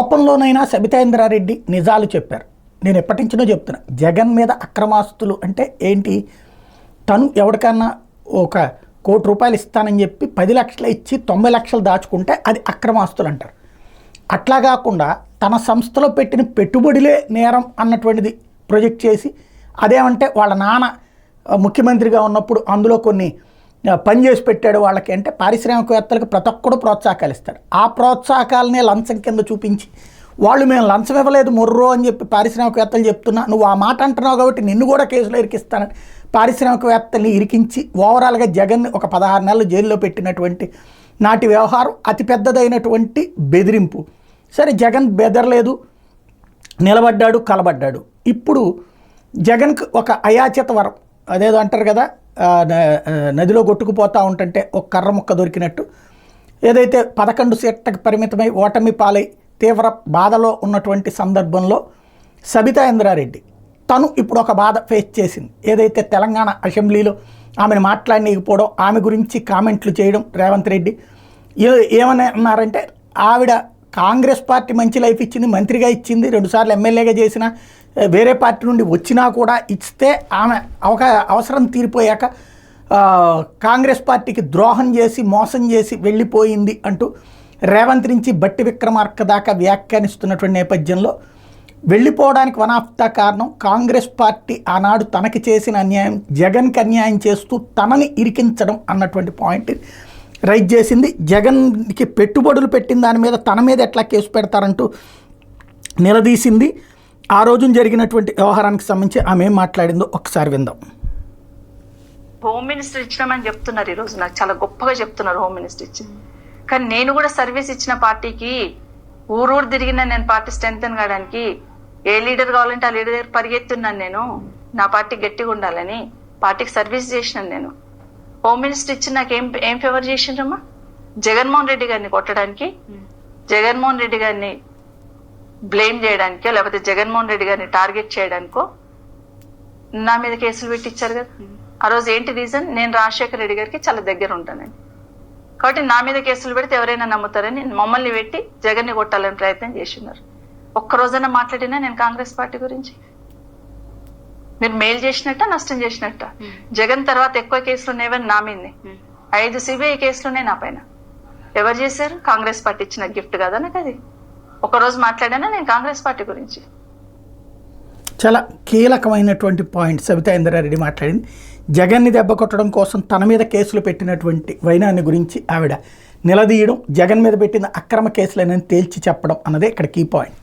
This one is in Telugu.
కోపంలోనైనా సబితా ఇంద్రారెడ్డి నిజాలు చెప్పారు. నేను ఎప్పటి నుంచో చెప్తున్నా, జగన్ మీద అక్రమాస్తులు అంటే ఏంటి, తను ఎవరికన్నా ఒక ₹1,00,00,000 ఇస్తానని చెప్పి 10 లక్షలు ఇచ్చి 90 లక్షలు దాచుకుంటే అది అక్రమాస్తులు అంటారు. అట్లా కాకుండా తన సంస్థలో పెట్టిన పెట్టుబడులే నేరం అన్నటువంటిది ప్రొజెక్ట్ చేసి, అదేమంటే వాళ్ళ నాన్న ముఖ్యమంత్రిగా ఉన్నప్పుడు అందులో కొన్ని పని చేసి పెట్టాడు వాళ్ళకి అంటే పారిశ్రామికవేత్తలకు ప్రతి ఒక్కడు ప్రోత్సాహకాలు ఇస్తాడు. ఆ ప్రోత్సాహకాలనే లంచం కింద చూపించి వాళ్ళు మేము లంచం ఇవ్వలేదు మొర్రో అని చెప్పి పారిశ్రామికవేత్తలు చెప్తున్నా, నువ్వు ఆ మాట అంటున్నావు కాబట్టి నిన్ను కూడా కేసులో ఇరికిస్తానని పారిశ్రామికవేత్తల్ని ఇరికించి ఓవరాల్గా జగన్ని ఒక 16 నెలలు జైల్లో పెట్టినటువంటి నాటి వ్యవహారం అతిపెద్దదైనటువంటి బెదిరింపు. సరే, జగన్ బెదరలేదు, నిలబడ్డాడు, కలబడ్డాడు. ఇప్పుడు జగన్కి ఒక అయాచిత వరం, అదేదో అంటారు కదా, నదిలో కొట్టుకుపోతూ ఉంటుంటే ఒక కర్ర ముక్క దొరికినట్టు, ఏదైతే 11 సీట్లకు పరిమితమై ఓటమి పాలై తీవ్ర బాధలో ఉన్నటువంటి సందర్భంలో సబితా ఇంద్రారెడ్డి తను ఇప్పుడు ఒక బాధ ఫేస్ చేసింది. ఏదైతే తెలంగాణ అసెంబ్లీలో ఆమెను మాట్లాడనీయకపోవడం, ఆమె గురించి కామెంట్లు చేయడం రేవంత్ రెడ్డి ఏమని అన్నారంటే, ఆవిడ కాంగ్రెస్ పార్టీ మంచి లైఫ్ ఇచ్చింది, మంత్రిగా ఇచ్చింది, 2 సార్లు ఎమ్మెల్యేగా చేసిన, వేరే పార్టీ నుండి వచ్చినా కూడా ఇస్తే ఆమె అవసరం తీరిపోయాక కాంగ్రెస్ పార్టీకి ద్రోహం చేసి మోసం చేసి వెళ్ళిపోయింది అంటూ రేవంత్ నుంచి బట్టి విక్రమార్క దాకా వ్యాఖ్యానిస్తున్నటువంటి నేపథ్యంలో వెళ్ళిపోవడానికి వన్ ఆఫ్ ద కారణం కాంగ్రెస్ పార్టీ ఆనాడు తనకి చేసిన అన్యాయం జగన్కి అన్యాయం చేస్తూ తనని ఇరికించడం అన్నటువంటి పాయింట్ రైజ్ చేసింది. జగన్కి పెట్టుబడులు పెట్టిన దాని మీద తన మీద ఎట్లా కేసు పెడతారంటూ నిలదీసింది. ఆ రోజున జరిగినటువంటి వ్యవహారానికి సంబంధించి ఆమె ఏం మాట్లాడిందో ఒకసారి విందాం. హోమ్ మినిస్టర్ ఇచ్చినామని చెప్తున్నారు, ఈరోజు నాకు చాలా గొప్పగా చెప్తున్నారు హోమ్ మినిస్టర్ ఇచ్చి. కానీ నేను కూడా సర్వీస్ ఇచ్చిన పార్టీకి ఊరూరు తిరిగిన నేను పార్టీ స్ట్రెంగ్తన్ కావడానికి, ఏ లీడర్ కావాలంటే ఆ లీడర్ దగ్గర పరిగెత్తున్నాను నేను, నా పార్టీ గట్టిగా ఉండాలని పార్టీకి సర్వీస్ చేసినాను నేను. హోమ్ మినిస్టర్ ఇచ్చి నాకు ఏం ఫేవర్ చేసిండ్రమ్మా? జగన్మోహన్ రెడ్డి గారిని కొట్టడానికి, జగన్మోహన్ రెడ్డి గారిని బ్లేమ్ చేయడానికో లేకపోతే జగన్మోహన్ రెడ్డి గారిని టార్గెట్ చేయడానికో నా మీద కేసులు పెట్టించారు కదా. ఆ రోజు ఏంటి రీజన్? నేను రాజశేఖర రెడ్డి గారికి చాలా దగ్గర ఉంటానని, కాబట్టి నా మీద కేసులు పెడితే ఎవరైనా నమ్ముతారని మమ్మల్ని పెట్టి జగన్ని కొట్టాలని ప్రయత్నం చేస్తున్నారు. ఒక్కరోజైనా మాట్లాడినా నేను కాంగ్రెస్ పార్టీ గురించి? మీరు మేలు చేసినట్ట నష్టం చేసినట్ట? జగన్ తర్వాత ఎక్కువ కేసులు ఉన్నాయని నా మీదనే 5 సిబిఐ కేసులున్నాయి నా పైన. ఎవరు చేశారు? కాంగ్రెస్ పార్టీ ఇచ్చిన గిఫ్ట్ కదా నాకు అది. ఒకరోజు మాట్లాడానా నేను కాంగ్రెస్ పార్టీ గురించి? చాలా కీలకమైనటువంటి పాయింట్ సబితా ఇంద్రారెడ్డి మాట్లాడింది. జగన్ని దెబ్బ కొట్టడం కోసం తన మీద కేసులు పెట్టినటువంటి వైనాన్ని గురించి ఆవిడ నిలదీయడం, జగన్ మీద పెట్టిన అక్రమ కేసులనేది తేల్చి చెప్పడం అన్నదే ఇక్కడ కీ పాయింట్.